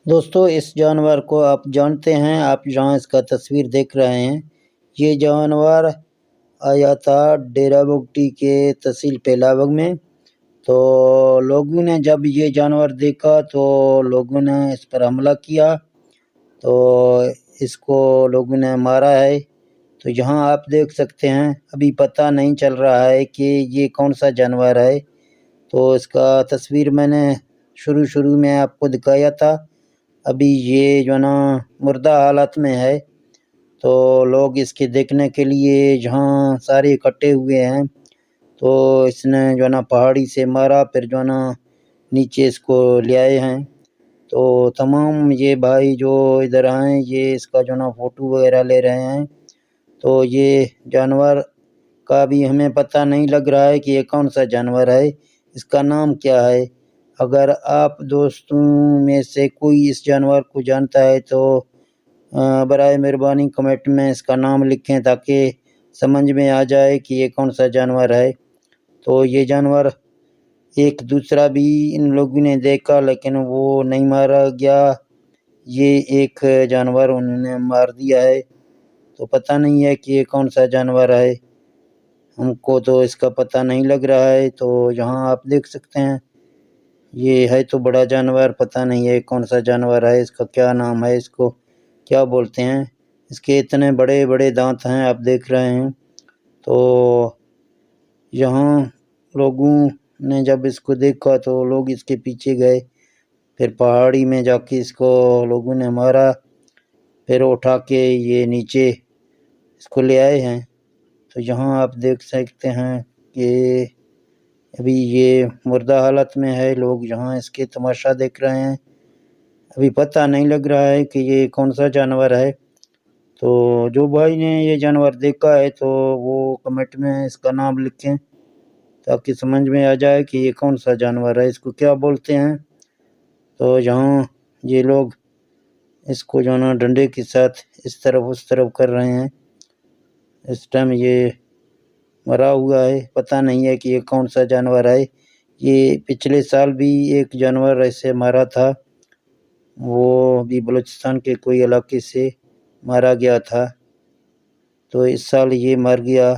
دوستو اس جانور کو آپ جانتے ہیں، آپ جہاں اس کا تصویر دیکھ رہے ہیں، یہ جانور آیا تھا ڈیرہ بگٹی کے تحصیل پیلاوگ میں۔ تو لوگوں نے جب یہ جانور دیکھا تو لوگوں نے اس پر حملہ کیا، تو اس کو لوگوں نے مارا ہے۔ تو یہاں آپ دیکھ سکتے ہیں، ابھی پتہ نہیں چل رہا ہے کہ یہ کون سا جانور ہے۔ تو اس کا تصویر میں نے شروع میں آپ کو دکھایا تھا، ابھی یہ جو نا مردہ حالت میں ہے۔ تو لوگ اس کے دیکھنے کے لیے جہاں سارے اکٹھے ہوئے ہیں، تو اس نے جو نا پہاڑی سے مارا، پھر جو نا نیچے اس کو لے آئے ہیں۔ تو تمام یہ بھائی جو ادھر آئے، یہ اس کا جو نا فوٹو وغیرہ لے رہے ہیں۔ تو یہ جانور کا بھی ہمیں پتہ نہیں لگ رہا ہے کہ یہ کون سا جانور ہے، اس کا نام کیا ہے۔ اگر آپ دوستوں میں سے کوئی اس جانور کو جانتا ہے تو برائے مہربانی کمنٹ میں اس کا نام لکھیں، تاکہ سمجھ میں آ جائے کہ یہ کون سا جانور ہے۔ تو یہ جانور ایک دوسرا بھی ان لوگوں نے دیکھا، لیکن وہ نہیں مارا گیا، یہ ایک جانور انہوں نے مار دیا ہے۔ تو پتہ نہیں ہے کہ یہ کون سا جانور ہے، ہم کو تو اس کا پتہ نہیں لگ رہا ہے۔ تو یہاں آپ دیکھ سکتے ہیں، یہ ہے تو بڑا جانور، پتہ نہیں ہے کون سا جانور ہے، اس کا کیا نام ہے، اس کو کیا بولتے ہیں۔ اس کے اتنے بڑے بڑے دانت ہیں، آپ دیکھ رہے ہیں۔ تو یہاں لوگوں نے جب اس کو دیکھا تو لوگ اس کے پیچھے گئے، پھر پہاڑی میں جا کے اس کو لوگوں نے مارا، پھر اٹھا کے یہ نیچے اس کو لے آئے ہیں۔ تو یہاں آپ دیکھ سکتے ہیں کہ ابھی یہ مردہ حالت میں ہے، لوگ یہاں اس کے تماشا دیکھ رہے ہیں۔ ابھی پتہ نہیں لگ رہا ہے کہ یہ کون سا جانور ہے۔ تو جو بھائی نے یہ جانور دیکھا ہے تو وہ کمنٹ میں اس کا نام لکھیں، تاکہ سمجھ میں آ جائے کہ یہ کون سا جانور ہے، اس کو کیا بولتے ہیں۔ تو یہاں یہ لوگ اس کو جو نا ڈنڈے کے ساتھ اس طرف کر رہے ہیں۔ اس ٹائم یہ مرا ہوا ہے، پتہ نہیں ہے کہ یہ کون سا جانور ہے۔ یہ پچھلے سال بھی ایک جانور ایسے مارا تھا، وہ بھی بلوچستان کے کوئی علاقے سے مارا گیا تھا، تو اس سال یہ مر گیا۔